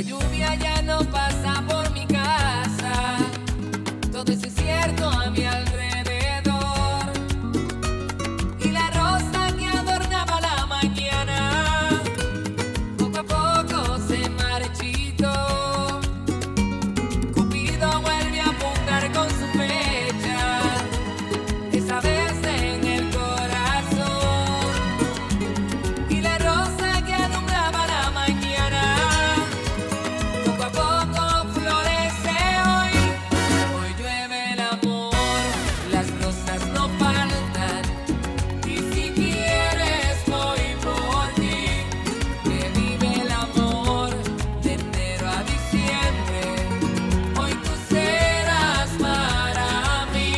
lluvia ya no pasa por mi casa, todo es incierto a mi alrededor, y la rosa que adornaba la mañana, poco a poco se marchitó. Cupido vuelve a apuntar con su flecha, esa vez en el corazón, y la rosa que alumbraba la mañana, poco a poco florece hoy. Hoy llueve el amor, las rosas no faltan, y si quieres voy por ti. Que vive el amor de enero a diciembre, hoy tú serás para mí.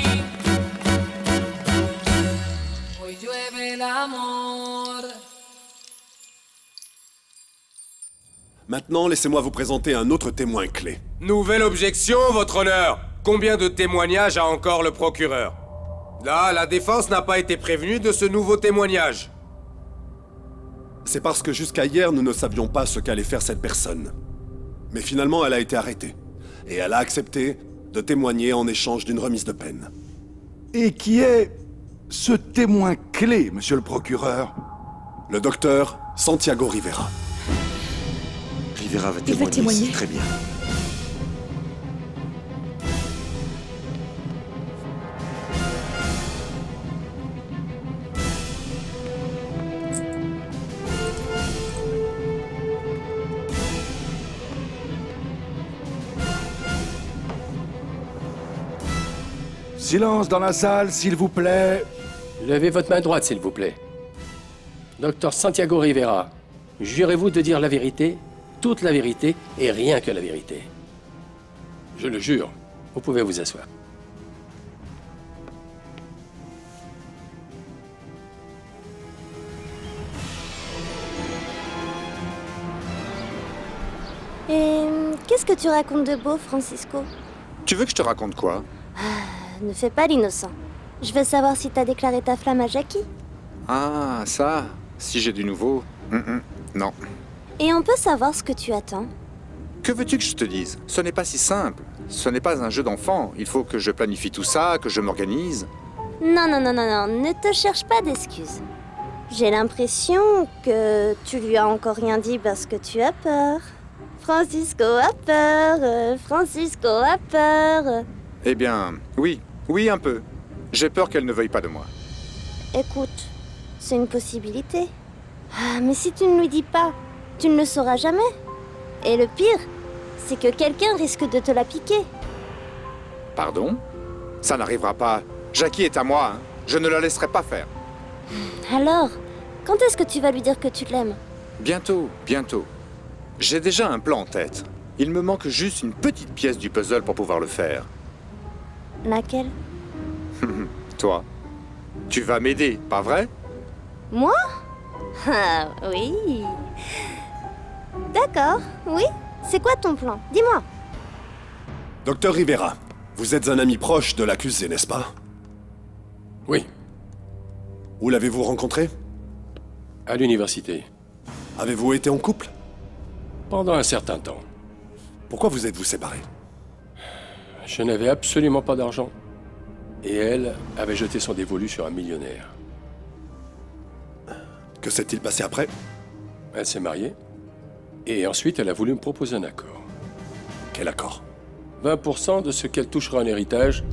Hoy llueve el amor. Maintenant, laissez-moi vous présenter un autre témoin clé. Nouvelle objection, votre honneur. Combien de témoignages a encore le procureur? Là, la défense n'a pas été prévenue de ce nouveau témoignage. C'est parce que jusqu'à hier, nous ne savions pas ce qu'allait faire cette personne. Mais finalement, elle a été arrêtée. Et elle a accepté de témoigner en échange d'une remise de peine. Et qui est ce témoin clé, monsieur le procureur? Le docteur Santiago Rivera. Rivera va Il va témoigner. c'est très bien. Silence dans la salle, s'il vous plaît. Levez votre main droite, s'il vous plaît. Docteur Santiago Rivera, jurez-vous de dire la vérité, toute la vérité et rien que la vérité? Je le jure. Vous pouvez vous asseoir. Et qu'est-ce que tu racontes de beau, Francisco? Tu veux que je te raconte quoi? Ne fais pas l'innocent. Je veux savoir si t'as déclaré ta flamme à Jackie. Ah, ça. Si j'ai du nouveau. Non. Et on peut savoir ce que tu attends. Que veux-tu que je te dise? Ce n'est pas si simple. Ce n'est pas un jeu d'enfant. Il faut que je planifie tout ça, que je m'organise. Non, non, non, non, non, ne te cherche pas d'excuses. J'ai l'impression que tu lui as encore rien dit parce que tu as peur. Francisco a peur, Francisco a peur. Eh bien, oui. Oui, un peu. J'ai peur qu'elle ne veuille pas de moi. Écoute, c'est une possibilité. Ah, mais si tu ne lui dis pas, tu ne le sauras jamais. Et le pire, c'est que quelqu'un risque de te la piquer. Pardon? Ça n'arrivera pas. Jackie est à moi, hein. Je ne la laisserai pas faire. Alors, quand est-ce que tu vas lui dire que tu l'aimes? Bientôt, bientôt. J'ai déjà un plan en tête. Il me manque juste une petite pièce du puzzle pour pouvoir le faire. Laquelle? Toi, tu vas m'aider, pas vrai? Moi? Ah, oui. D'accord, oui. C'est quoi ton plan? Dis-moi. Docteur Rivera, vous êtes un ami proche de l'accusé, n'est-ce pas? Oui, Où l'avez-vous rencontré? à l'université. Avez-vous été en couple? Pendant un certain temps. Pourquoi vous êtes-vous séparés? Je n'avais absolument pas d'argent. Et elle avait jeté son dévolu sur un millionnaire. Que s'est-il passé après? Elle s'est mariée. Et ensuite, elle a voulu me proposer un accord. Quel accord? 20% de ce qu'elle touchera en héritage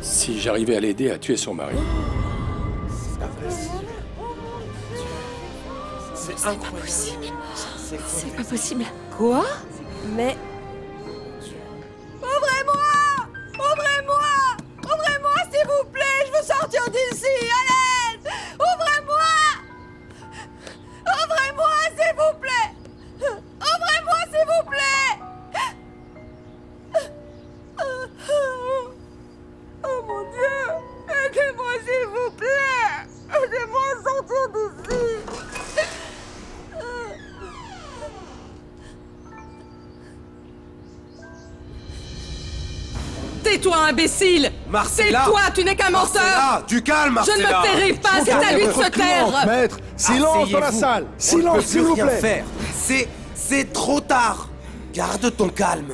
si j'arrivais à l'aider à tuer son mari. C'est impossible. C'est pas possible. Quoi? Mais... Ouvrez-moi! Ouvrez-moi! Ouvrez-moi, s'il vous plaît! Je veux sortir d'ici! À l'aide! Ouvrez-moi! Ouvrez-moi, s'il vous plaît! Ouvrez-moi, s'il vous plaît! Oh mon Dieu! Aidez-moi, s'il vous plaît! Aidez-moi à sortir d'ici! Tais-toi, imbécile! Marcella! C'est toi, tu n'es qu'un menteur! Marcella! Du calme, Je ne Marcella! me tairai pas, c'est à lui de se taire! Maître, silence dans la Asseyez-vous. salle. On ne Silence, peut s'il plus vous rien plaît. faire. C'est trop tard. Garde ton calme.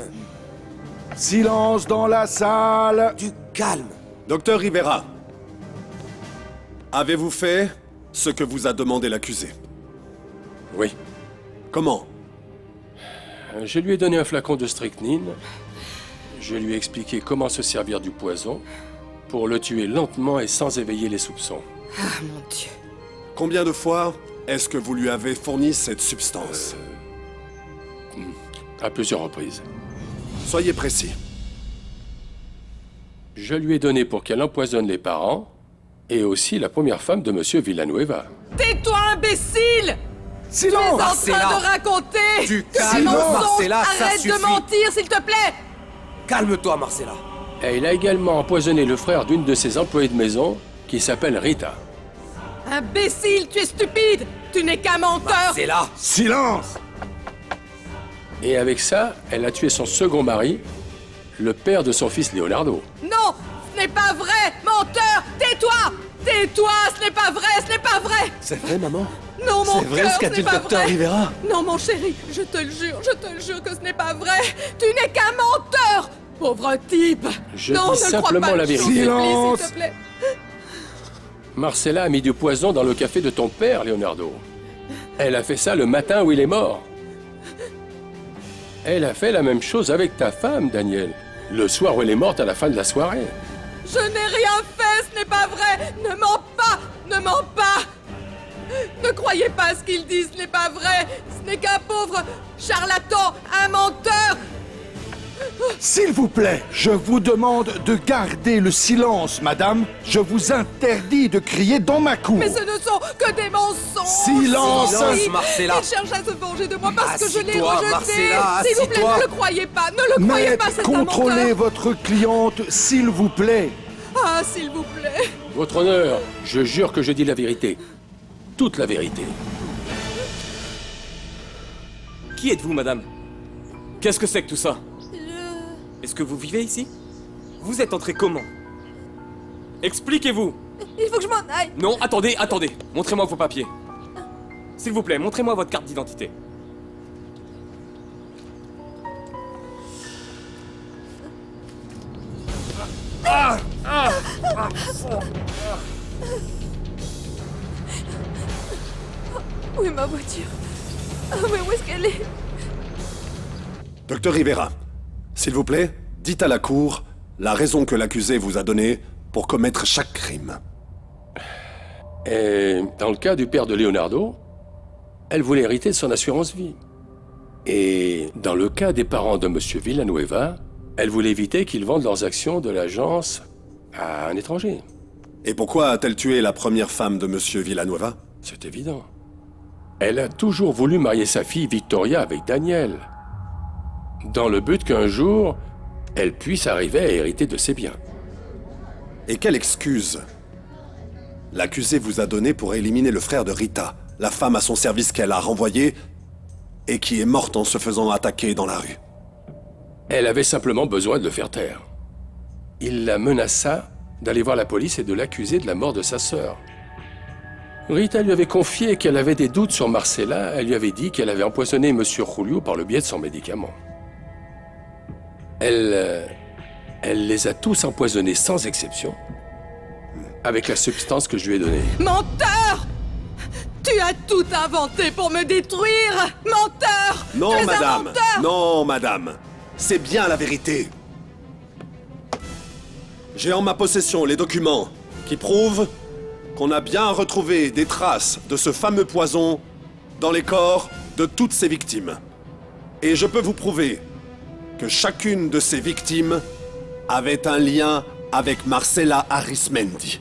Silence dans la salle. Du calme. Docteur Rivera, avez-vous fait ce que vous a demandé l'accusé? Oui. Comment? Je lui ai donné un flacon de strychnine. Je lui ai expliqué comment se servir du poison pour le tuer lentement et sans éveiller les soupçons. Ah, mon Dieu. Combien de fois est-ce que vous lui avez fourni cette substance? À plusieurs reprises. Soyez précis. Je lui ai donné pour qu'elle empoisonne les parents et aussi la première femme de Monsieur Villanueva. Tais-toi, imbécile! Silence! Tu es en Marcella! train de raconter Du que calme, ces mensonges. Marcella, ça Arrête suffit. de mentir, s'il te plaît! Calme-toi, Marcella. Et il a également empoisonné le frère d'une de ses employées de maison qui s'appelle Rita. Imbécile, tu es stupide! Tu n'es qu'un menteur! Marcella. Silence! Et avec ça, elle a tué son second mari, le père de son fils Leonardo. Non! Ce n'est pas vrai! Menteur! Tais-toi! Tais-toi! Ce n'est pas vrai! Ce n'est pas vrai! C'est vrai, maman? Non, mon C'est vrai cœur, ce qu'a ce dit n'est le pas docteur vrai. Rivera? Non, mon chéri, je te le jure que ce n'est pas vrai! Tu n'es qu'un menteur! Pauvre type! Je non, dis ne crois simplement pas la que je vérité. t'en supplie, Silence. s'il te plaît. Marcella a mis du poison dans le café de ton père, Leonardo. Elle a fait ça le matin où il est mort. Elle a fait la même chose avec ta femme, Daniel, le soir où elle est morte à la fin de la soirée. Je n'ai rien fait, ce n'est pas vrai! Ne mens pas! Ne mens pas! Ne croyez pas ce qu'il dit, ce n'est pas vrai! Ce n'est qu'un pauvre charlatan, un menteur! S'il vous plaît, je vous demande de garder le silence, madame. Je vous interdis de crier dans ma cour. Mais ce ne sont que des mensonges! Silence, Si, Marcella. il cherche à se venger de moi parce que je l'ai Assis-toi, rejeté! Marcella, S'il vous plaît, assis-toi. ne le croyez pas! Ne le croyez pas, Maître, c'est un contrôlez menteur! votre cliente, s'il vous plaît. Ah, s'il vous plaît! Votre honneur, je jure que je dis la vérité. Toute la vérité. Qui êtes-vous, madame? Qu'est-ce que c'est que tout ça? Est-ce que vous vivez ici? Vous êtes entré comment? Expliquez-vous! Il faut que je m'en aille! Non, attendez, attendez! Montrez-moi vos papiers. S'il vous plaît, montrez-moi votre carte d'identité. Où est ma voiture? Ah, mais où est-ce qu'elle est? Docteur Rivera, s'il vous plaît, dites à la cour la raison que l'accusé vous a donnée pour commettre chaque crime. Et dans le cas du père de Leonardo, elle voulait hériter de son assurance vie. Et dans le cas des parents de Monsieur Villanueva, elle voulait éviter qu'ils vendent leurs actions de l'agence à un étranger. Et pourquoi a-t-elle tué la première femme de Monsieur Villanueva? C'est évident. Elle a toujours voulu marier sa fille Victoria avec Daniel, dans le but qu'un jour, elle puisse arriver à hériter de ses biens. Et quelle excuse l'accusé vous a donnée pour éliminer le frère de Rita, la femme à son service qu'elle a renvoyée et qui est morte en se faisant attaquer dans la rue? Elle avait simplement besoin de le faire taire. Il la menaça d'aller voir la police et de l'accuser de la mort de sa sœur. Rita lui avait confié qu'elle avait des doutes sur Marcella. Elle lui avait dit qu'elle avait empoisonné Monsieur Julio par le biais de son médicament. Elle les a tous empoisonnés sans exception, avec la substance que je lui ai donnée. Menteur! Tu as tout inventé pour me détruire! Menteur! Non, Tu es un madame. menteur! Non, madame. C'est bien la vérité. J'ai en ma possession les documents qui prouvent qu'on a bien retrouvé des traces de ce fameux poison dans les corps de toutes ces victimes. Et je peux vous prouver que chacune de ces victimes avait un lien avec Marcella Arismendi.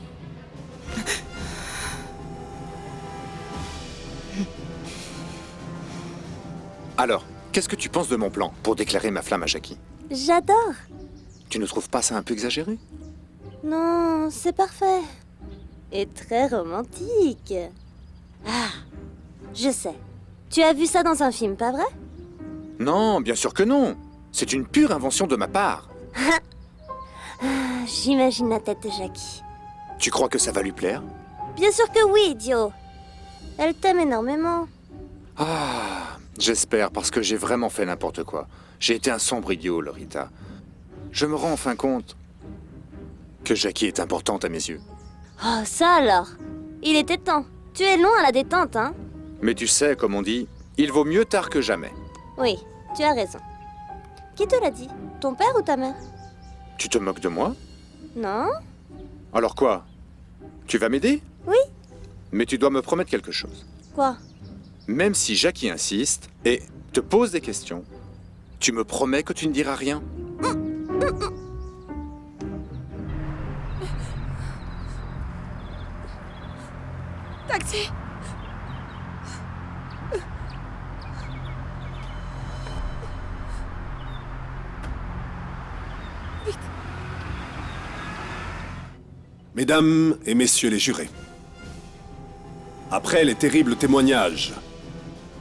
Alors, qu'est-ce que tu penses de mon plan pour déclarer ma flamme à Jackie? J'adore. Tu ne trouves pas ça un peu exagéré? Non, c'est parfait. Et très romantique. Ah, je sais. Tu as vu ça dans un film, pas vrai? Non, bien sûr que non. C'est une pure invention de ma part. J'imagine la tête de Jackie. Tu crois que ça va lui plaire? Bien sûr que oui, idiot. Elle t'aime énormément. Ah, J'espère, parce que j'ai vraiment fait n'importe quoi. J'ai été un sombre idiot, Lorita. Je me rends enfin compte que Jackie est importante à mes yeux. Oh, ça alors. Il était temps. Tu es long à la détente, hein? Mais tu sais, comme on dit, il vaut mieux tard que jamais. Oui, tu as raison. Qui te l'a dit? Ton père ou ta mère? Tu te moques de moi? Non? Alors quoi? Tu vas m'aider? Oui. Mais tu dois me promettre quelque chose. Quoi? Même si Jackie insiste et te pose des questions, tu me promets que tu ne diras rien? Taxi! Mesdames et messieurs les jurés, après les terribles témoignages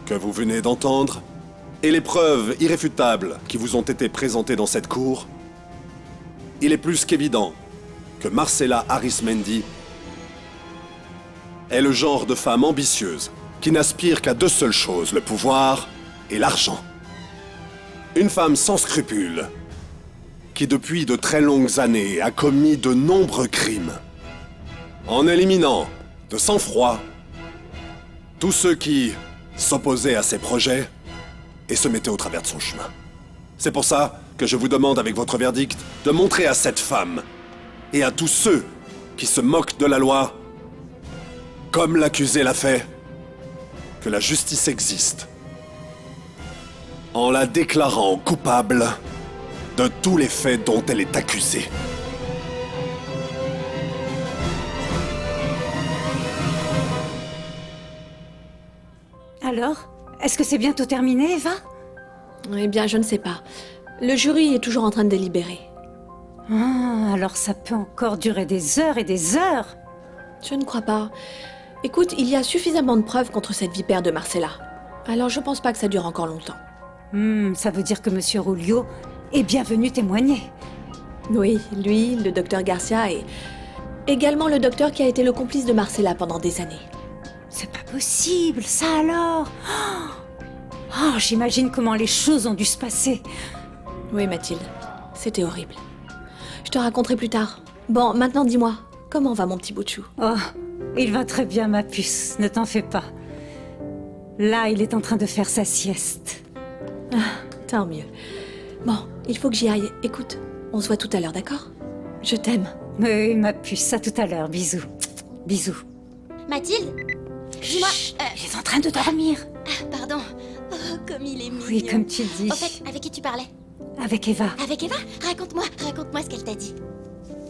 que vous venez d'entendre et les preuves irréfutables qui vous ont été présentées dans cette cour, il est plus qu'évident que Marcella Arismendi est le genre de femme ambitieuse qui n'aspire qu'à deux seules choses, le pouvoir et l'argent. Une femme sans scrupules qui depuis de très longues années a commis de nombreux crimes en éliminant de sang-froid tous ceux qui s'opposaient à ses projets et se mettaient au travers de son chemin. C'est pour ça que je vous demande avec votre verdict de montrer à cette femme et à tous ceux qui se moquent de la loi, comme l'accusé l'a fait, que la justice existe, en la déclarant coupable de tous les faits dont elle est accusée. Alors, est-ce que c'est bientôt terminé, Eva? Eh bien, je ne sais pas. Le jury est toujours en train de délibérer. Ah, alors ça peut encore durer des heures et des heures. Je ne crois pas. Écoute, il y a suffisamment de preuves contre cette vipère de Marcella. Alors je pense pas que ça dure encore longtemps. Ça veut dire que Monsieur Rulio est bien venu témoigner. Oui, lui, le docteur Garcia et également le docteur qui a été le complice de Marcella pendant des années. C'est pas possible, ça alors. Oh, j'imagine comment les choses ont dû se passer. Oui, Mathilde, c'était horrible. Je te raconterai plus tard. Bon, maintenant dis-moi, comment va mon petit bout de chou? Oh, il va très bien, ma puce, ne t'en fais pas. Là, il est en train de faire sa sieste. Ah, tant mieux. Bon, il faut que j'y aille. Écoute, on se voit tout à l'heure, d'accord? Je t'aime. Oui, ma puce, à tout à l'heure. Bisous. Bisous. Mathilde? Dis-moi... Il est en train de dormir. Ah, pardon. Oh, comme il est mignon. Oui, comme tu dis. Au fait, avec qui tu parlais? Avec Eva. Avec Eva? Raconte-moi ce qu'elle t'a dit.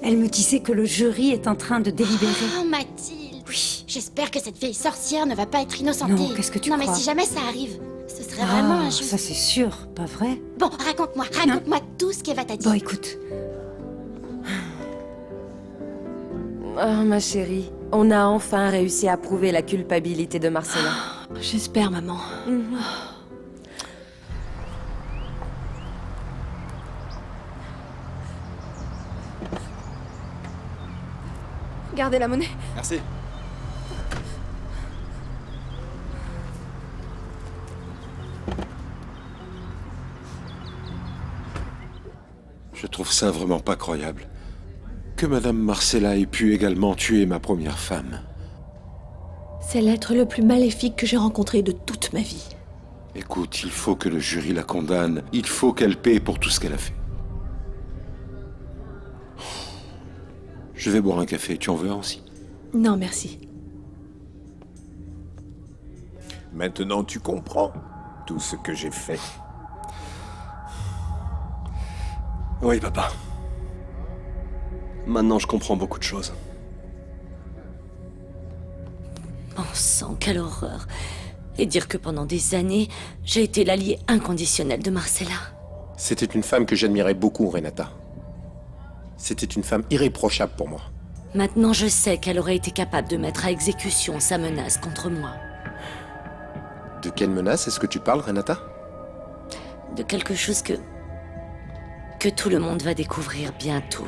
Elle me disait que le jury est en train de délibérer. Oh, Mathilde. Oui. J'espère que cette vieille sorcière ne va pas être innocentée. Non, qu'est-ce que tu crois? Non, mais si jamais ça arrive, ce serait vraiment injuste. Ça c'est sûr, pas vrai? Bon, raconte-moi tout ce qu'Eva t'a dit. Bon, écoute. Oh, ma chérie, on a enfin réussi à prouver la culpabilité de Marcella. J'espère, maman. Gardez la monnaie. Merci. Je trouve ça vraiment pas croyable. Que Madame Marcella ait pu également tuer ma première femme. C'est l'être le plus maléfique que j'ai rencontré de toute ma vie. Écoute, il faut que le jury la condamne. Il faut qu'elle paie pour tout ce qu'elle a fait. Je vais boire un café. Tu en veux un aussi? Non, merci. Maintenant, tu comprends tout ce que j'ai fait. Oui, papa. Maintenant, je comprends beaucoup de choses. Bon sang, quelle horreur. Et dire que pendant des années, j'ai été l'allié inconditionnel de Marcella. C'était une femme que j'admirais beaucoup, Renata. C'était une femme irréprochable pour moi. Maintenant, je sais qu'elle aurait été capable de mettre à exécution sa menace contre moi. De quelle menace est-ce que tu parles, Renata? De quelque chose que tout le monde va découvrir bientôt.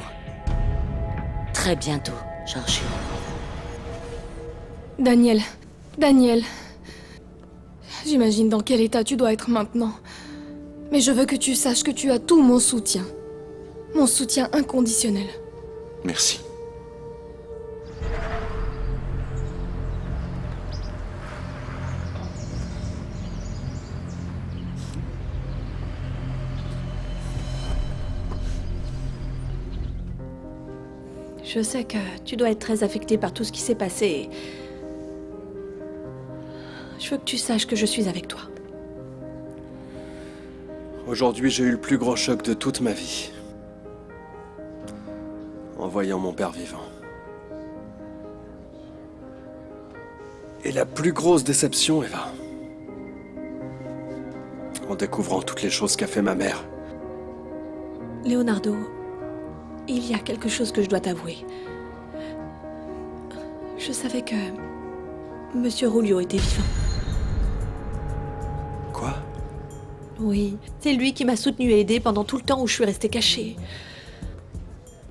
Très bientôt, Giorgio. Daniel. J'imagine dans quel état tu dois être maintenant. Mais je veux que tu saches que tu as tout mon soutien. Mon soutien inconditionnel. Merci. Je sais que tu dois être très affecté par tout ce qui s'est passé. Je veux que tu saches que je suis avec toi. Aujourd'hui, j'ai eu le plus gros choc de toute ma vie. En voyant mon père vivant. Et la plus grosse déception, Eva. En découvrant toutes les choses qu'a fait ma mère. Leonardo, il y a quelque chose que je dois t'avouer. Je savais que Monsieur Rulio était vivant. Quoi? Oui, c'est lui qui m'a soutenu et aidé pendant tout le temps où je suis restée cachée.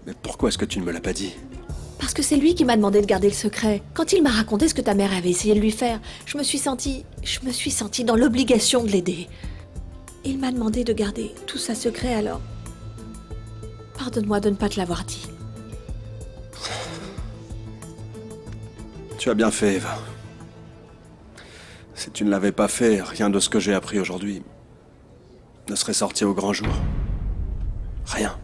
Mais pourquoi est-ce que tu ne me l'as pas dit? Parce que c'est lui qui m'a demandé de garder le secret. Quand il m'a raconté ce que ta mère avait essayé de lui faire, je me suis sentie dans l'obligation de l'aider. Il m'a demandé de garder tout ça secret, alors pardonne-moi de ne pas te l'avoir dit. Tu as bien fait, Eva. Si tu ne l'avais pas fait, rien de ce que j'ai appris aujourd'hui ne serait sorti au grand jour. Rien.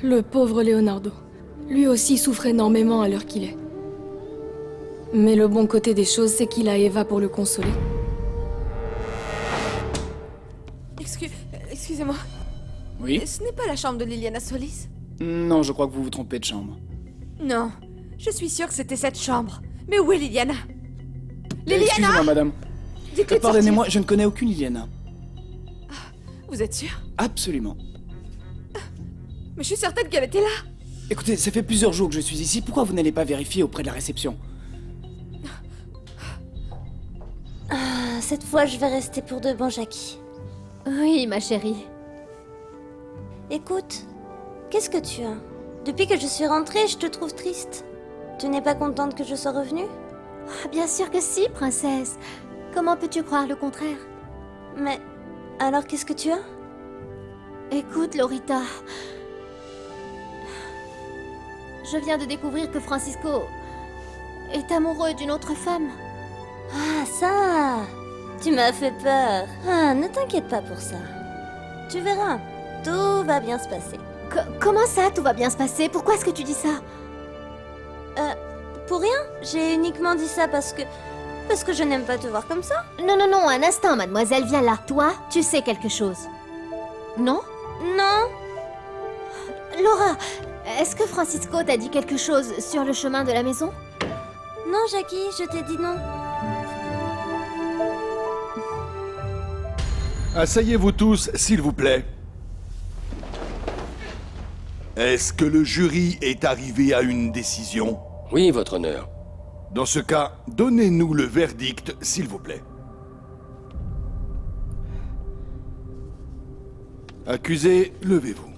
Le pauvre Leonardo. Lui aussi souffre énormément à l'heure qu'il est. Mais le bon côté des choses, c'est qu'il a Eva pour le consoler. Excusez-moi. Oui? Ce n'est pas la chambre de Liliana Solis? Non, je crois que vous vous trompez de chambre. Non, je suis sûre que c'était cette chambre. Mais où est Liliana? Liliana! Excusez-moi, madame. Dites-lui de Pardonnez-moi, je ne connais aucune Liliana. Vous êtes sûre? Absolument. Mais je suis certaine qu'elle était là. Écoutez, ça fait plusieurs jours que je suis ici. Pourquoi vous n'allez pas vérifier auprès de la réception? Ah, cette fois, je vais rester pour de bon, Jackie. Oui, ma chérie. Écoute, qu'est-ce que tu as? Depuis que je suis rentrée, je te trouve triste. Tu n'es pas contente que je sois revenue? Ah, bien sûr que si, princesse. Comment peux-tu croire le contraire? Mais alors qu'est-ce que tu as? Écoute, Lorita. Je viens de découvrir que Francisco est amoureux d'une autre femme. Ah, ça! Tu m'as fait peur. Ah, ne t'inquiète pas pour ça. Tu verras, tout va bien se passer. Comment ça, tout va bien se passer? Pourquoi est-ce que tu dis ça? Pour rien. J'ai uniquement dit ça parce que je n'aime pas te voir comme ça. Non, non, non, un instant, mademoiselle, viens là. Toi, tu sais quelque chose. Non? Non. Laura, est-ce que Francisco t'a dit quelque chose sur le chemin de la maison? Non, Jackie, je t'ai dit non. Asseyez-vous tous, s'il vous plaît. Est-ce que le jury est arrivé à une décision? Oui, votre honneur. Dans ce cas, donnez-nous le verdict, s'il vous plaît. Accusé, levez-vous.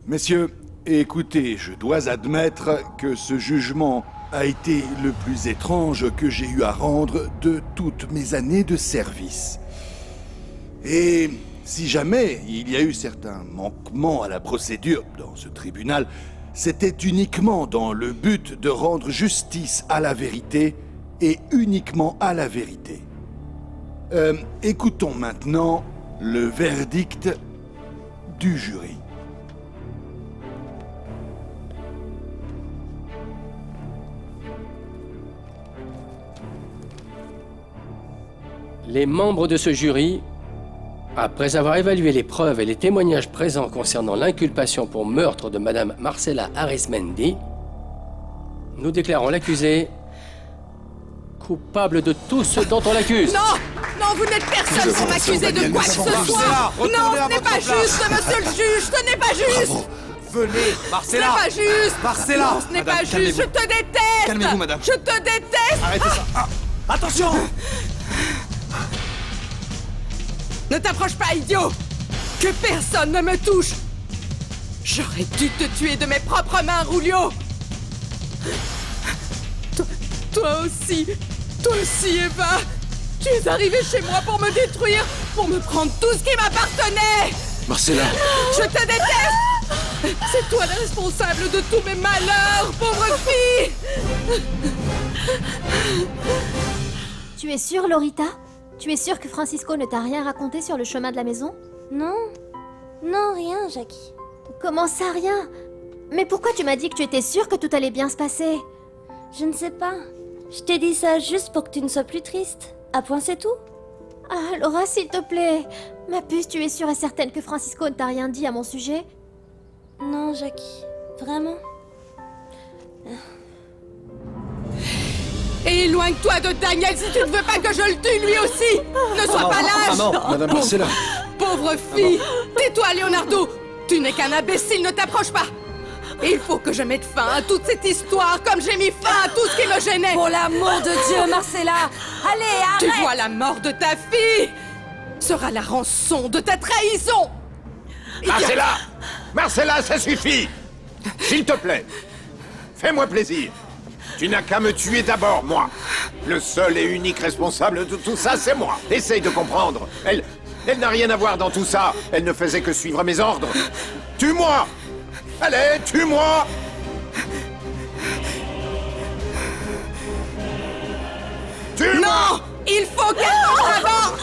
Messieurs, écoutez, je dois admettre que ce jugement a été le plus étrange que j'ai eu à rendre de toutes mes années de service. Et si jamais il y a eu certains manquements à la procédure dans ce tribunal, c'était uniquement dans le but de rendre justice à la vérité et uniquement à la vérité. Écoutons maintenant le verdict du jury. Les membres de ce jury, après avoir évalué les preuves et les témoignages présents concernant l'inculpation pour meurtre de Madame Marcela Arismendi, nous déclarons l'accusé coupable de tout ce dont on l'accuse. Non! Non, vous n'êtes personne pour m'accuser de quoi que ce soit! Non, ce n'est pas juste, monsieur le juge, ce n'est pas juste! Bravo. Venez, Marcella! Ce n'est pas juste! Marcella! Non, ce n'est pas juste, je te déteste! Calmez-vous, madame. Je te déteste! Arrêtez ça! Ah, attention! Ne t'approche pas, idiot! Que personne ne me touche! J'aurais dû te tuer de mes propres mains, Rulio! Toi aussi, Eva. Tu es arrivée chez moi pour me détruire, pour me prendre tout ce qui m'appartenait. Marcella! Je te déteste. C'est toi la responsable de tous mes malheurs, pauvre fille. Tu es sûre, Lorita? Tu es sûre que Francisco ne t'a rien raconté sur le chemin de la maison? Non. Non, rien, Jackie. Comment ça, rien? Mais pourquoi tu m'as dit que tu étais sûre que tout allait bien se passer? Je ne sais pas. Je t'ai dit ça juste pour que tu ne sois plus triste. À point, c'est tout. Ah, Laura, s'il te plaît. Ma puce, tu es sûre et certaine que Francisco ne t'a rien dit à mon sujet? Non, Jackie. Vraiment. Et éloigne-toi de Daniel si tu ne veux pas que je le tue lui aussi. Ne sois pas lâche. Maman, Madame Marcella. Pauvre fille. Tais-toi, Leonardo. Tu n'es qu'un imbécile, ne t'approche pas. Il faut que je mette fin à toute cette histoire, comme j'ai mis fin à tout ce qui me gênait. Pour l'amour de Dieu, Marcella. Allez, arrête. Tu vois, la mort de ta fille sera la rançon de ta trahison. Marcella! Marcella, ça suffit! S'il te plaît, fais-moi plaisir. Tu n'as qu'à me tuer d'abord, moi. Le seul et unique responsable de tout ça, c'est moi. Essaye de comprendre. Elle n'a rien à voir dans tout ça. Elle ne faisait que suivre mes ordres. Tue-moi! Allez, tue-moi! Tue-moi! Non! Il faut qu'elle mange d'abord!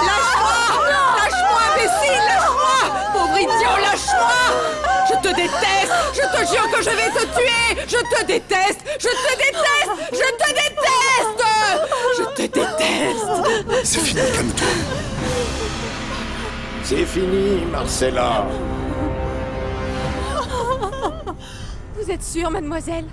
Lâche-moi! Lâche-moi, imbécile! Lâche-moi! Pauvre idiot, lâche-moi! Je te déteste! Je te jure que je vais te tuer! Je te déteste! Je te déteste! Je te déteste! Je te déteste! C'est fini, calme-toi. C'est fini, Marcella. Vous êtes sûre, mademoiselle?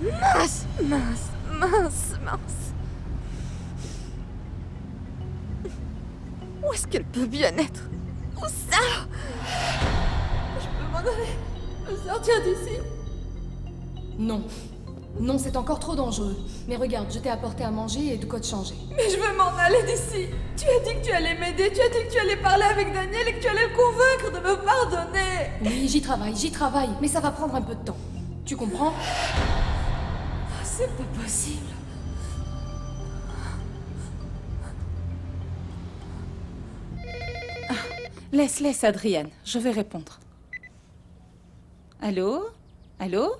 Mince, mince, mince, mince. Où est-ce qu'elle peut bien être? Où ça? Je peux m'en aller, me sortir d'ici. Non. Non, c'est encore trop dangereux. Mais regarde, je t'ai apporté à manger et de quoi te changer. Mais je veux m'en aller d'ici. Tu as dit que tu allais m'aider, tu as dit que tu allais parler avec Daniel et que tu allais le convaincre de me pardonner. Oui, j'y travaille, mais ça va prendre un peu de temps. Tu comprends? C'est pas possible. Laisse, Adrienne, je vais répondre. Allô? Allô?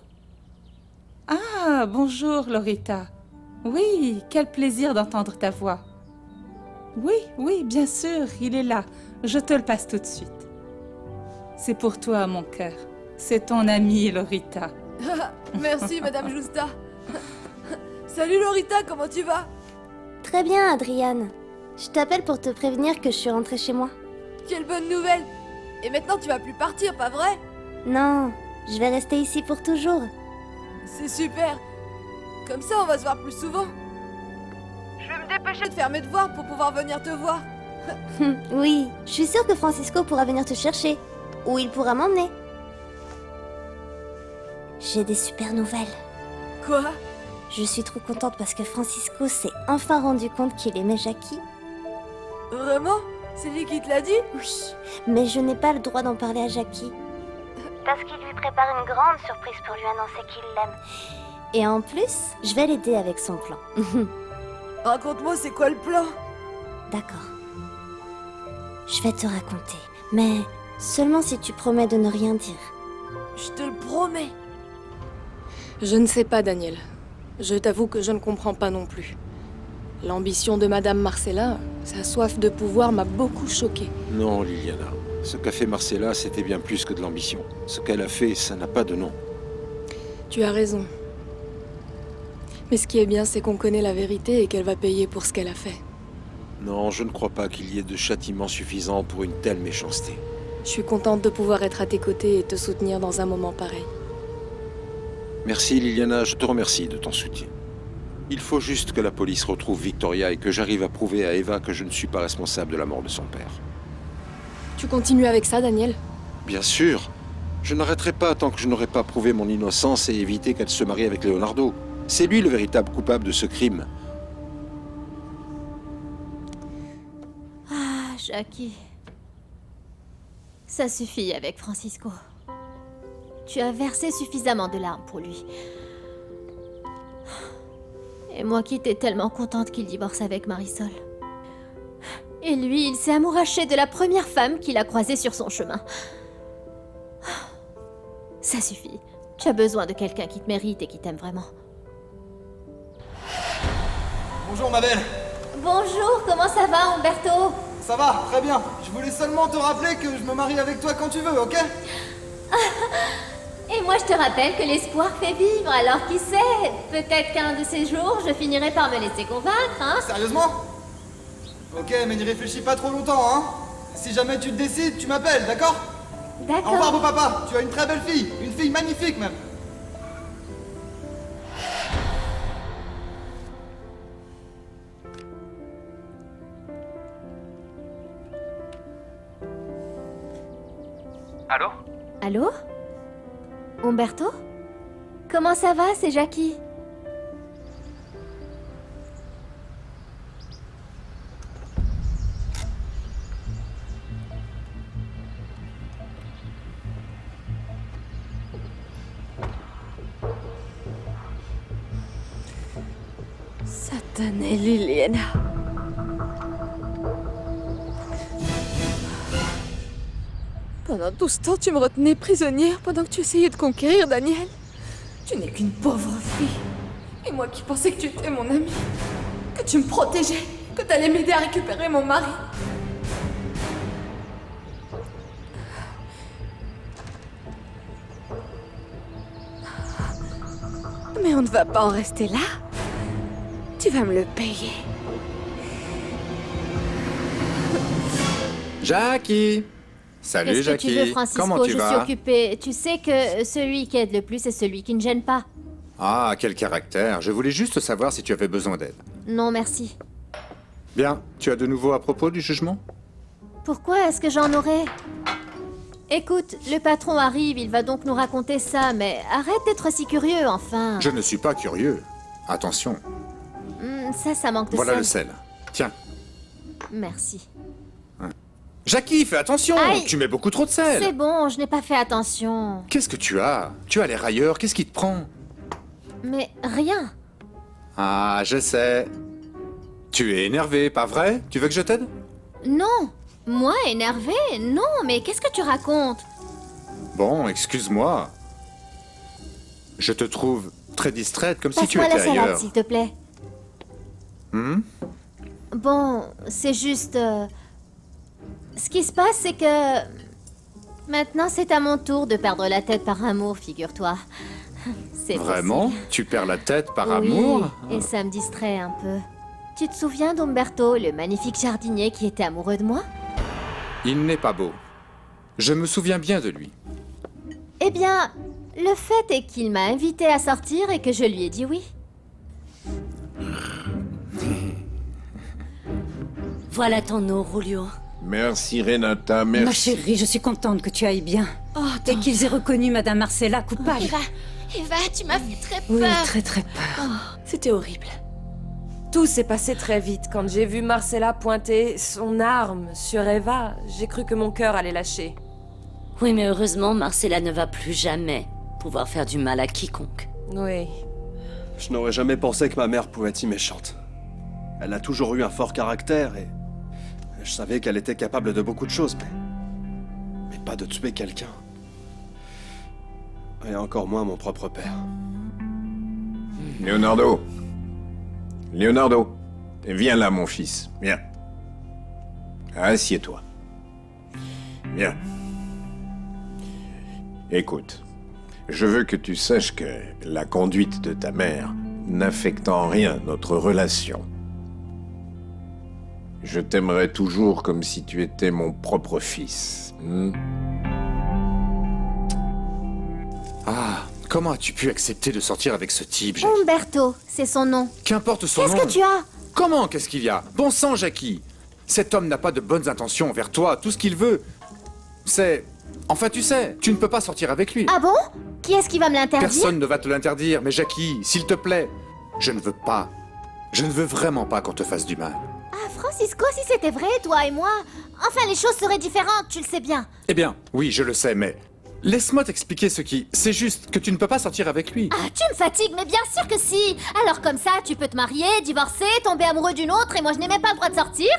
Ah, bonjour, Lorita. Oui, quel plaisir d'entendre ta voix. Oui, bien sûr, il est là. Je te le passe tout de suite. C'est pour toi, mon cœur. C'est ton amie, Lorita. Merci, Madame Justa. Salut, Lorita, comment tu vas? Très bien, Adriane. Je t'appelle pour te prévenir que je suis rentrée chez moi. Quelle bonne nouvelle! Et maintenant, tu vas plus partir, pas vrai? Non, je vais rester ici pour toujours. C'est super. Comme ça, on va se voir plus souvent. Je vais me dépêcher de faire mes devoirs pour pouvoir venir te voir. Oui, je suis sûre que Francisco pourra venir te chercher. Ou il pourra m'emmener. J'ai des super nouvelles. Quoi? Je suis trop contente parce que Francisco s'est enfin rendu compte qu'il aimait Jackie. Vraiment? C'est lui qui te l'a dit? Oui, mais je n'ai pas le droit d'en parler à Jackie. Parce qu'il lui prépare une grande surprise pour lui annoncer qu'il l'aime. Et en plus, je vais l'aider avec son plan. Raconte-moi, c'est quoi le plan? D'accord. Je vais te raconter, mais seulement si tu promets de ne rien dire. Je te le promets. Je ne sais pas, Daniel. Je t'avoue que je ne comprends pas non plus. L'ambition de Madame Marcella, sa soif de pouvoir m'a beaucoup choquée. Non, Liliana. Ce qu'a fait Marcella, c'était bien plus que de l'ambition. Ce qu'elle a fait, ça n'a pas de nom. Tu as raison. Mais ce qui est bien, c'est qu'on connaît la vérité et qu'elle va payer pour ce qu'elle a fait. Non, je ne crois pas qu'il y ait de châtiment suffisant pour une telle méchanceté. Je suis contente de pouvoir être à tes côtés et te soutenir dans un moment pareil. Merci, Liliana, je te remercie de ton soutien. Il faut juste que la police retrouve Victoria et que j'arrive à prouver à Eva que je ne suis pas responsable de la mort de son père. Tu continues avec ça, Daniel? Bien sûr. Je n'arrêterai pas tant que je n'aurai pas prouvé mon innocence et évité qu'elle se marie avec Leonardo. C'est lui le véritable coupable de ce crime. Ah, Jackie. Ça suffit avec Francisco. Tu as versé suffisamment de larmes pour lui. Et moi qui étais tellement contente qu'il divorce avec Marisol. Et lui, il s'est amouraché de la première femme qu'il a croisée sur son chemin. Ça suffit. Tu as besoin de quelqu'un qui te mérite et qui t'aime vraiment. Bonjour ma belle. Bonjour, comment ça va, Umberto? Ça va, très bien. Je voulais seulement te rappeler que je me marie avec toi quand tu veux, ok? Et moi, je te rappelle que l'espoir fait vivre, alors qui sait? Peut-être qu'un de ces jours, je finirai par me laisser convaincre, hein? Sérieusement? Ok, mais n'y réfléchis pas trop longtemps, hein? Si jamais tu te décides, tu m'appelles, d'accord? D'accord. Au revoir, beau papa. Tu as une très belle fille. Une fille magnifique, même. Allô? Allô? Umberto? Comment ça va, c'est Jackie? Satanée Liliana. Pendant tout ce temps, tu me retenais prisonnière pendant que tu essayais de conquérir Daniel. Tu n'es qu'une pauvre fille. Et moi qui pensais que tu étais mon amie, que tu me protégeais, que t'allais m'aider à récupérer mon mari. Mais on ne va pas en rester là. Tu vas me le payer. Jackie! Salut Qu'est-ce que Jackie, tu veux, Francisco? comment tu Je vas? suis occupée. Tu sais que celui qui aide le plus est celui qui ne gêne pas. Ah, quel caractère. Je voulais juste savoir si tu avais besoin d'aide. Non, merci. Bien, tu as de nouveau à propos du jugement? Pourquoi est-ce que j'en aurais? Écoute, le patron arrive, il va donc nous raconter ça, mais arrête d'être si curieux, enfin. Je ne suis pas curieux. Attention, Ça manque de voilà sel. le sel. Tiens. Merci. Jackie, fais attention! Aïe. Tu mets beaucoup trop de sel! C'est bon, je n'ai pas fait attention. Qu'est-ce que tu as? Tu as l'air ailleurs, qu'est-ce qui te prend? Mais rien. Ah, je sais. Tu es énervé, pas vrai? Tu veux que je t'aide? Non. Moi, énervée? Non, mais qu'est-ce que tu racontes? Bon, excuse-moi. Je te trouve très distraite, comme si tu Passe-moi étais la salade, ailleurs. s'il te plaît. Bon, c'est juste... Ce qui se passe, c'est que... Maintenant, c'est à mon tour de perdre la tête par amour, figure-toi. C'est Vraiment? Tu perds la tête par Oui, amour? et ça me distrait un peu. Tu te souviens d'Umberto, le magnifique jardinier qui était amoureux de moi? Il n'est pas beau. Je me souviens bien de lui. Eh bien, le fait est qu'il m'a invité à sortir et que je lui ai dit oui. Voilà ton eau, Julio. Merci Renata, merci. Ma chérie, je suis contente que tu ailles bien. Et qu'ils aient reconnu Madame Marcella coupable. Eva, tu m'as fait très peur. Oui, très très peur. C'était horrible. Tout s'est passé très vite. Quand j'ai vu Marcella pointer son arme sur Eva, j'ai cru que mon cœur allait lâcher. Oui, mais heureusement, Marcella ne va plus jamais pouvoir faire du mal à quiconque. Oui. Je n'aurais jamais pensé que ma mère pouvait être si méchante. Elle a toujours eu un fort caractère et... Je savais qu'elle était capable de beaucoup de choses, mais pas de tuer quelqu'un. Et encore moins mon propre père. Leonardo. Leonardo. Viens là, mon fils. Viens. Assieds-toi. Viens. Écoute. Je veux que tu saches que la conduite de ta mère n'affecte en rien notre relation. Je t'aimerai toujours comme si tu étais mon propre fils. Ah, comment as-tu pu accepter de sortir avec ce type, Jackie? Umberto, c'est son nom. Qu'importe son nom. Qu'est-ce que tu as? Comment, qu'est-ce qu'il y a? Bon sang, Jackie. Cet homme n'a pas de bonnes intentions envers toi. Tout ce qu'il veut, c'est... Enfin, tu sais, tu ne peux pas sortir avec lui. Ah bon? Qui est-ce qui va me l'interdire? Personne ne va te l'interdire, mais Jackie, s'il te plaît, je ne veux pas. Je ne veux vraiment pas qu'on te fasse du mal. Francisco, si c'était vrai, toi et moi, enfin les choses seraient différentes, tu le sais bien. Eh bien, oui, je le sais, mais... Laisse-moi t'expliquer ce qui... C'est juste que tu ne peux pas sortir avec lui. Ah, tu me fatigues, mais bien sûr que si. Alors comme ça, tu peux te marier, divorcer, tomber amoureux d'une autre, et moi je n'ai même pas le droit de sortir.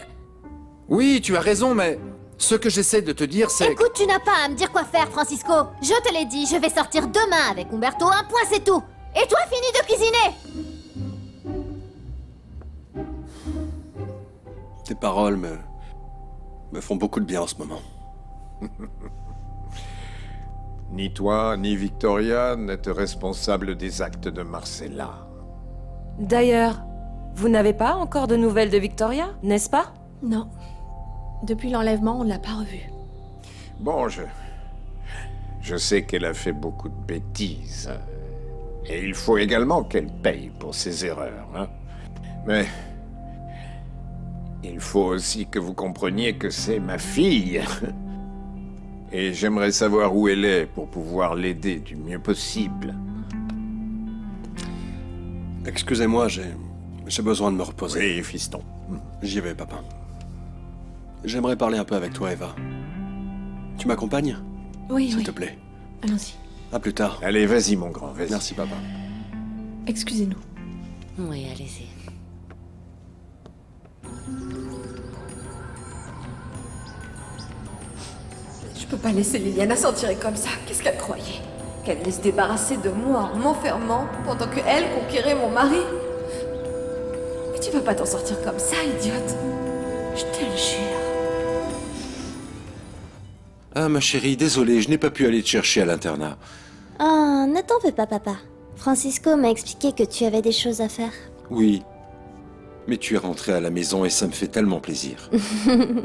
Oui, tu as raison, mais... Ce que j'essaie de te dire, c'est... Écoute, tu n'as pas à me dire quoi faire, Francisco. Je te l'ai dit, je vais sortir demain avec Umberto, un point c'est tout. Et toi, finis de cuisiner. Tes paroles me font beaucoup de bien en ce moment. Ni toi, ni Victoria n'êtes responsables des actes de Marcella. D'ailleurs, vous n'avez pas encore de nouvelles de Victoria, n'est-ce pas? Non. Depuis l'enlèvement, on ne l'a pas revue. Bon, je sais qu'elle a fait beaucoup de bêtises. Et il faut également qu'elle paye pour ses erreurs, hein. Mais... il faut aussi que vous compreniez que c'est ma fille. Et j'aimerais savoir où elle est pour pouvoir l'aider du mieux possible. Excusez-moi, j'ai besoin de me reposer. Oui, fiston. J'y vais, papa. J'aimerais parler un peu avec toi, Eva. Tu m'accompagnes? Oui, S'il te plaît. Allons-y. À plus tard. Allez, vas-y, mon grand, vas-y. Merci, papa. Excusez-nous. Oui, allez-y. Je peux pas laisser Liliana s'en tirer comme ça. Qu'est-ce qu'elle croyait? Qu'elle allait se débarrasser de moi en m'enfermant pendant que elle conquérait mon mari? Mais tu vas pas t'en sortir comme ça, idiote. Je te le jure. Ah, ma chérie, désolé, je n'ai pas pu aller te chercher à l'internat. Oh, ne t'en veux pas, papa. Francisco m'a expliqué que tu avais des choses à faire. Oui. Mais tu es rentrée à la maison et ça me fait tellement plaisir.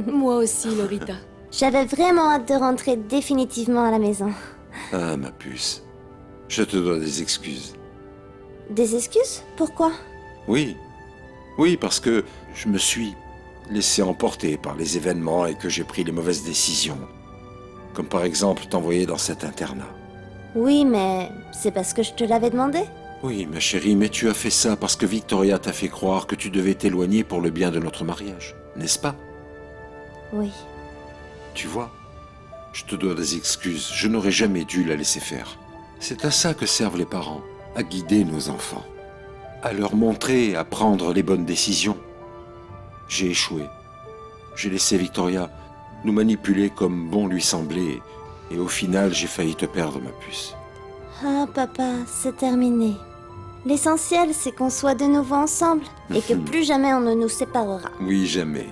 Moi aussi, Lorita. J'avais vraiment hâte de rentrer définitivement à la maison. Ah, ma puce. Je te dois des excuses. Des excuses? Pourquoi? Oui. Oui, parce que je me suis laissé emporter par les événements et que j'ai pris les mauvaises décisions. Comme par exemple t'envoyer dans cet internat. Oui, mais c'est parce que je te l'avais demandé. Oui, ma chérie, mais tu as fait ça parce que Victoria t'a fait croire que tu devais t'éloigner pour le bien de notre mariage, n'est-ce pas? Oui. Tu vois, je te dois des excuses. Je n'aurais jamais dû la laisser faire. C'est à ça que servent les parents, à guider nos enfants, à leur montrer, à prendre les bonnes décisions. J'ai échoué. J'ai laissé Victoria nous manipuler comme bon lui semblait, et au final, j'ai failli te perdre, ma puce. Ah, papa, c'est terminé. L'essentiel, c'est qu'on soit de nouveau ensemble, et que plus jamais on ne nous séparera. Oui, jamais.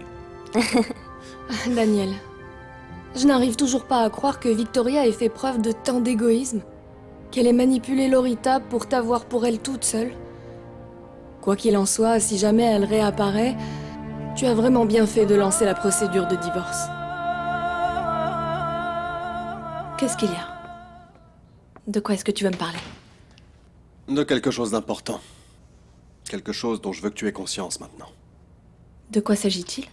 Daniel, je n'arrive toujours pas à croire que Victoria ait fait preuve de tant d'égoïsme. Qu'elle ait manipulé Lorita pour t'avoir pour elle toute seule. Quoi qu'il en soit, si jamais elle réapparaît, tu as vraiment bien fait de lancer la procédure de divorce. Qu'est-ce qu'il y a? De quoi est-ce que tu veux me parler? De quelque chose d'important. Quelque chose dont je veux que tu aies conscience maintenant. De quoi s'agit-il?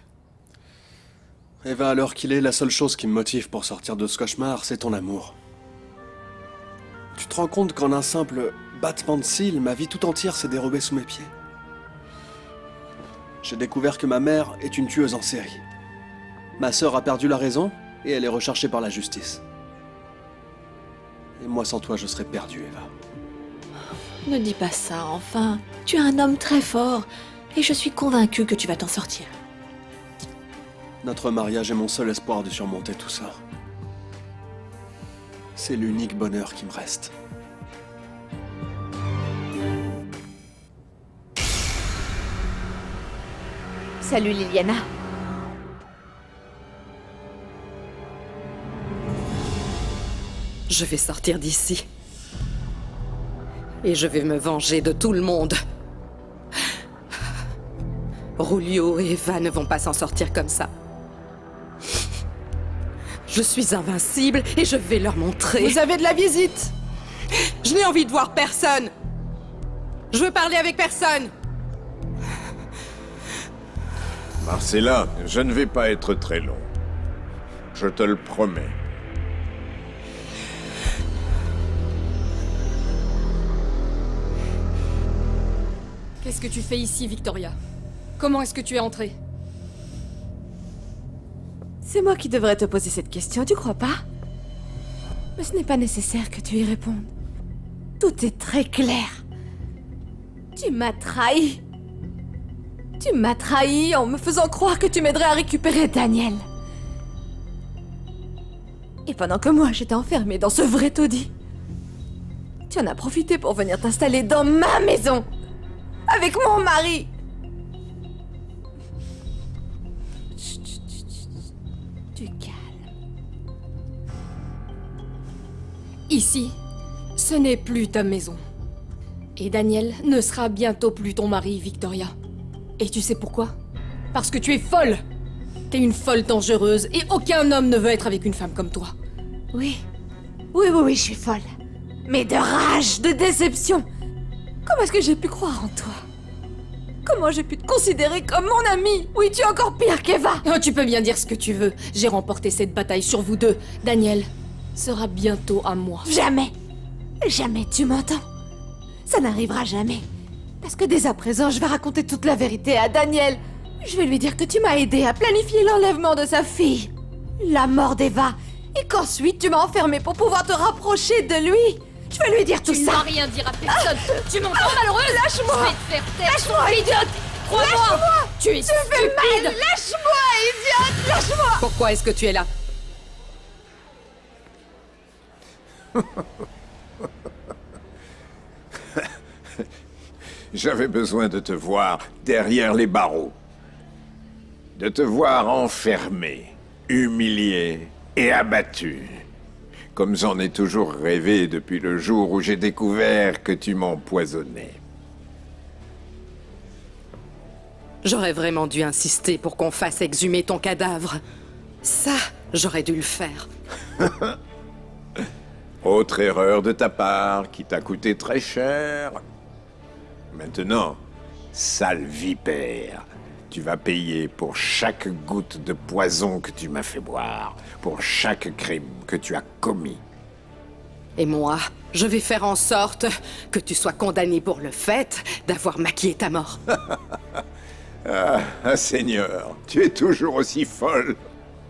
Eva, à l'heure qu'il est, la seule chose qui me motive pour sortir de ce cauchemar, c'est ton amour. Tu te rends compte qu'en un simple battement de cils, ma vie tout entière s'est dérobée sous mes pieds? J'ai découvert que ma mère est une tueuse en série. Ma sœur a perdu la raison et elle est recherchée par la justice. Et moi, sans toi, je serais perdu, Eva. Ne dis pas ça, enfin. Tu es un homme très fort et je suis convaincue que tu vas t'en sortir. Notre mariage est mon seul espoir de surmonter tout ça. C'est l'unique bonheur qui me reste. Salut Liliana. Je vais sortir d'ici. Et je vais me venger de tout le monde. Rulio et Eva ne vont pas s'en sortir comme ça. Je suis invincible et je vais leur montrer. Vous avez de la visite! Je n'ai envie de voir personne! Je veux parler avec personne! Marcella, je ne vais pas être très long. Je te le promets. Qu'est-ce que tu fais ici, Victoria? Comment est-ce que tu es entrée? C'est moi qui devrais te poser cette question, tu crois pas? Mais ce n'est pas nécessaire que tu y répondes. Tout est très clair. Tu m'as trahi. Tu m'as trahi en me faisant croire que tu m'aiderais à récupérer Daniel. Et pendant que moi j'étais enfermée dans ce vrai taudis, tu en as profité pour venir t'installer dans ma maison. Avec mon mari. Du calme. Ici, ce n'est plus ta maison. Et Daniel ne sera bientôt plus ton mari, Victoria. Et tu sais pourquoi? Parce que tu es folle! T'es une folle dangereuse et aucun homme ne veut être avec une femme comme toi. Oui. Oui, je suis folle. Mais de rage, de déception. Comment est-ce que j'ai pu croire en toi? Comment j'ai pu te considérer comme mon ami? Oui, tu es encore pire qu'Eva. Oh, tu peux bien dire ce que tu veux. J'ai remporté cette bataille sur vous deux. Daniel sera bientôt à moi. Jamais. Jamais, tu m'entends? Ça n'arrivera jamais. Parce que dès à présent, je vais raconter toute la vérité à Daniel. Je vais lui dire que tu m'as aidé à planifier l'enlèvement de sa fille. La mort d'Eva. Et qu'ensuite, tu m'as enfermé pour pouvoir te rapprocher de lui. Je vais lui dire tout ça. Tu ne vas rien dire à personne. Tu m'entends, malheureuse? Lâche-moi. Je vais te faire taire. Lâche-moi, idiote. Crois-moi. Lâche-moi. Tu es Tu fais mal. stupide. Lâche-moi, idiote. Lâche-moi. Pourquoi est-ce que tu es là? J'avais besoin de te voir derrière les barreaux. De te voir enfermé, humilié et abattu. Comme j'en ai toujours rêvé depuis le jour où j'ai découvert que tu m'empoisonnais. J'aurais vraiment dû insister pour qu'on fasse exhumer ton cadavre. Ça, j'aurais dû le faire. Autre erreur de ta part qui t'a coûté très cher. Maintenant, sale vipère, tu vas payer pour chaque goutte de poison que tu m'as fait boire, pour chaque crime que tu as commis. Et moi, je vais faire en sorte que tu sois condamné pour le fait d'avoir maquillé ta mort. Ah, Seigneur, tu es toujours aussi folle.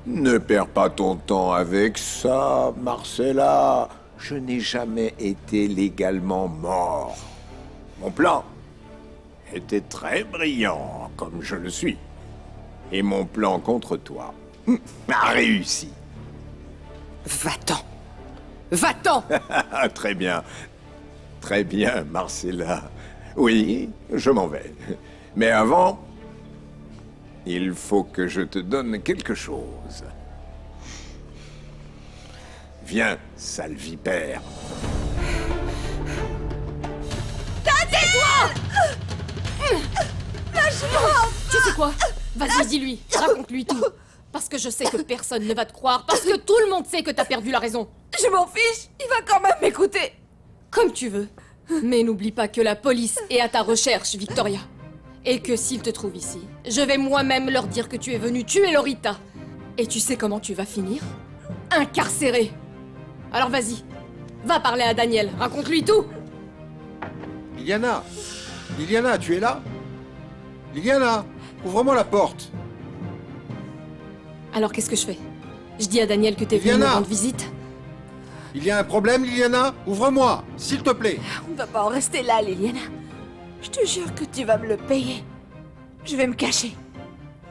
Ne perds pas ton temps avec ça, Marcella. Je n'ai jamais été légalement mort. Mon plan était très brillant, comme je le suis. Et mon plan contre toi a réussi. Va-t'en. Va-t'en. Très bien. Très bien, Marcella. Oui, je m'en vais. Mais avant, il faut que je te donne quelque chose. Viens, sale vipère. Tais-toi! Lâche-moi! Tu sais quoi? Vas-y, dis-lui. Raconte-lui tout. Parce que je sais que personne ne va te croire. Parce que tout le monde sait que t'as perdu la raison. Je m'en fiche. Il va quand même m'écouter. Comme tu veux. Mais n'oublie pas que la police est à ta recherche, Victoria. Et que s'ils te trouvent ici, je vais moi-même leur dire que tu es venue tuer Lorita. Et tu sais comment tu vas finir? Incarcéré. Alors vas-y. Va parler à Daniel. Raconte-lui tout. Liliana! Liliana, tu es là? Liliana! Ouvre-moi la porte! Alors qu'est-ce que je fais? Je dis à Daniel que t'es venu me Liliana! rendre visite? Il y a un problème, Liliana? Ouvre-moi, s'il te plaît! On ne va pas en rester là, Liliana. Je te jure que tu vas me le payer. Je vais me cacher.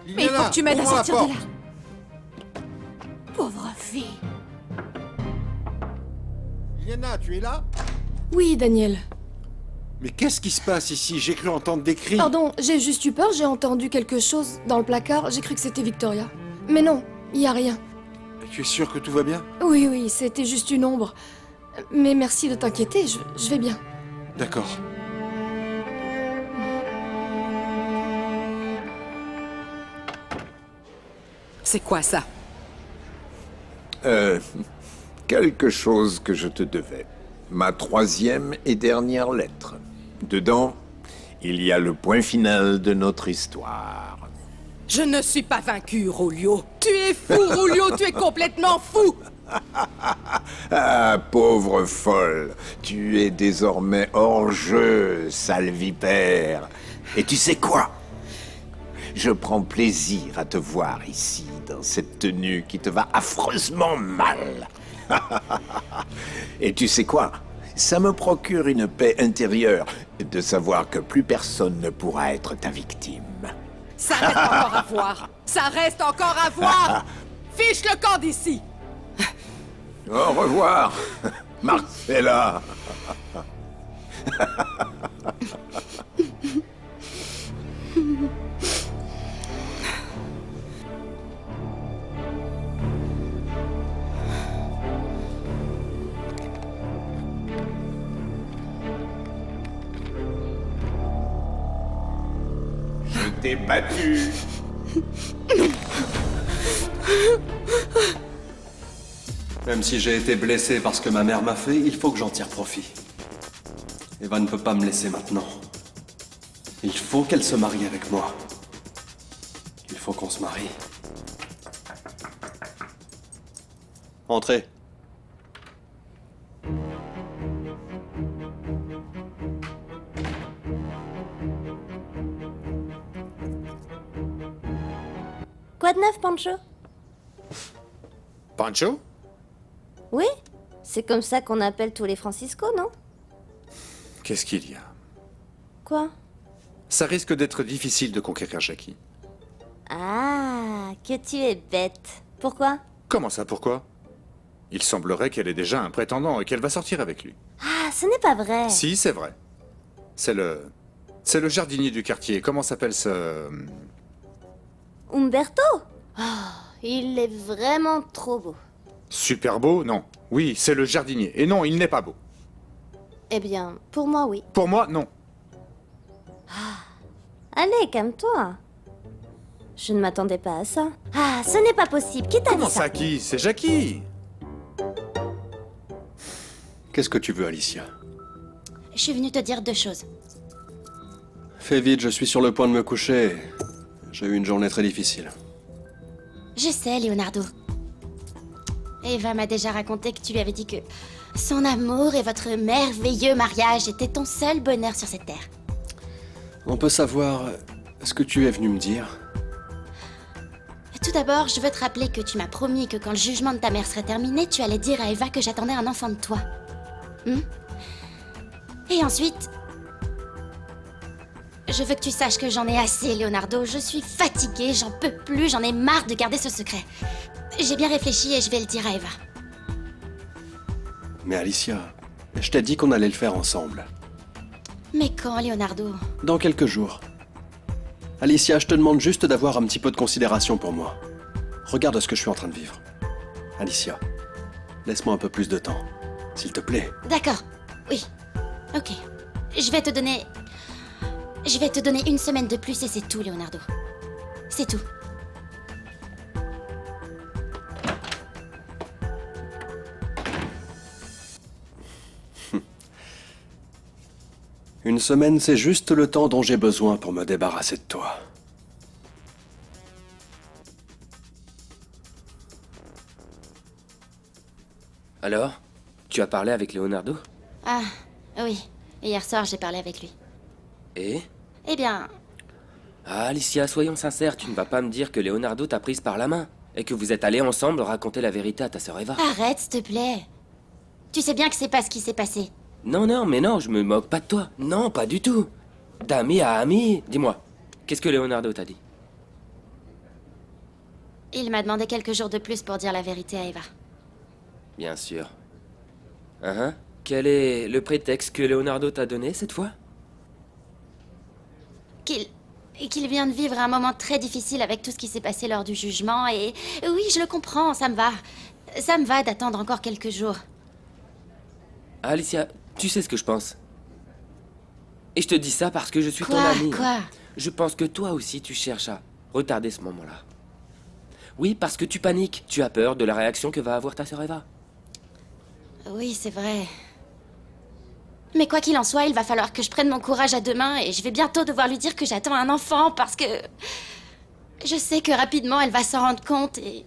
Mais il faut que tu m'aides à sortir de là. Pauvre fille. Liliana, tu es là? Oui, Daniel. Mais qu'est-ce qui se passe ici? J'ai cru entendre des cris. Pardon, j'ai juste eu peur, j'ai entendu quelque chose dans le placard, j'ai cru que c'était Victoria. Mais non, il y a rien. Tu es sûr que tout va bien? Oui, oui, c'était juste une ombre. Mais merci de t'inquiéter, je vais bien. D'accord. C'est quoi ça? Quelque chose que je te devais. Ma 3e et dernière lettre. Dedans, il y a le point final de notre histoire. Je ne suis pas vaincu, Rulio. Tu es fou, Rulio, tu es complètement fou. Ah, pauvre folle, tu es désormais hors jeu, sale vipère. Et tu sais quoi? Je prends plaisir à te voir ici, dans cette tenue qui te va affreusement mal. Et tu sais quoi? Ça me procure une paix intérieure de savoir que plus personne ne pourra être ta victime. Ça reste encore à voir. Ça reste encore à voir. Fiche le camp d'ici. Au revoir, Marcella. Je t'ai battu. Même si j'ai été blessé parce que ma mère m'a fait, il faut que j'en tire profit. Eva ne peut pas me laisser maintenant. Il faut qu'elle se marie avec moi. Il faut qu'on se marie. Entrez. Quoi de neuf, Pancho? Pancho? Oui? C'est comme ça qu'on appelle tous les Francisco, non? Qu'est-ce qu'il y a? Quoi? Ça risque d'être difficile de conquérir Jackie. Ah, que tu es bête. Pourquoi? Comment ça, pourquoi? Il semblerait qu'elle ait déjà un prétendant et qu'elle va sortir avec lui. Ah, ce n'est pas vrai. Si, c'est vrai. C'est le jardinier du quartier. Comment s'appelle ce... Umberto? Oh, il est vraiment trop beau. Super beau? Non. Oui, c'est le jardinier. Et non, il n'est pas beau. Eh bien, pour moi, oui. Pour moi, non. Allez, calme-toi. Je ne m'attendais pas à ça. Ah, ce n'est pas possible. Qui t'a dit Comment ça? ça, qui? C'est Jackie. Qu'est-ce que tu veux, Alicia? Je suis venue te dire deux choses. Fais vite, je suis sur le point de me coucher. J'ai eu une journée très difficile. Je sais, Leonardo. Eva m'a déjà raconté que tu lui avais dit que son amour et votre merveilleux mariage étaient ton seul bonheur sur cette terre. On peut savoir ce que tu es venu me dire? Tout d'abord, je veux te rappeler que tu m'as promis que quand le jugement de ta mère serait terminé, tu allais dire à Eva que j'attendais un enfant de toi. Et ensuite, je veux que tu saches que j'en ai assez, Leonardo. Je suis fatiguée, j'en peux plus, j'en ai marre de garder ce secret. J'ai bien réfléchi et je vais le dire à Eva. Mais Alicia, je t'ai dit qu'on allait le faire ensemble. Mais quand, Leonardo? Dans quelques jours. Alicia, je te demande juste d'avoir un petit peu de considération pour moi. Regarde ce que je suis en train de vivre. Alicia, laisse-moi un peu plus de temps, s'il te plaît. D'accord, oui. Ok. Je vais te donner une semaine de plus et c'est tout, Leonardo. C'est tout. Une semaine, c'est juste le temps dont j'ai besoin pour me débarrasser de toi. Alors, tu as parlé avec Leonardo? Ah, oui. Hier soir, j'ai parlé avec lui. Et? Eh bien... Ah, Alicia, soyons sincères, tu ne vas pas me dire que Leonardo t'a prise par la main et que vous êtes allés ensemble raconter la vérité à ta sœur Eva. Arrête, s'il te plaît. Tu sais bien que c'est pas ce qui s'est passé. Non, non, mais non, je me moque pas de toi. Non, pas du tout. D'ami à ami, dis-moi, qu'est-ce que Leonardo t'a dit? Il m'a demandé quelques jours de plus pour dire la vérité à Eva. Bien sûr. Quel est le prétexte que Leonardo t'a donné cette fois? Qu'il vient de vivre un moment très difficile avec tout ce qui s'est passé lors du jugement et... Oui, je le comprends, ça me va. Ça me va d'attendre encore quelques jours. Alicia, tu sais ce que je pense. Et je te dis ça parce que je suis ton Quoi? ami. Quoi? Je pense que toi aussi tu cherches à retarder ce moment-là. Oui, parce que tu paniques. Tu as peur de la réaction que va avoir ta sœur Eva. Oui, c'est vrai. Mais quoi qu'il en soit, il va falloir que je prenne mon courage à deux mains et je vais bientôt devoir lui dire que j'attends un enfant parce que... Je sais que rapidement elle va s'en rendre compte et...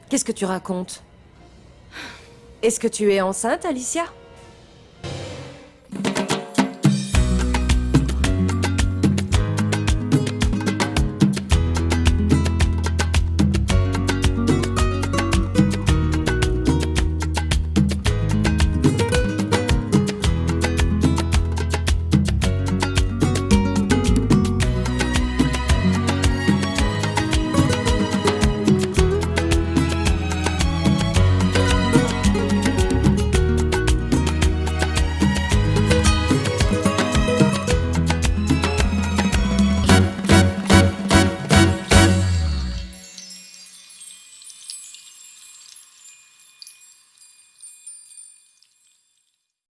Qu'est-ce que tu racontes? Est-ce que tu es enceinte, Alicia?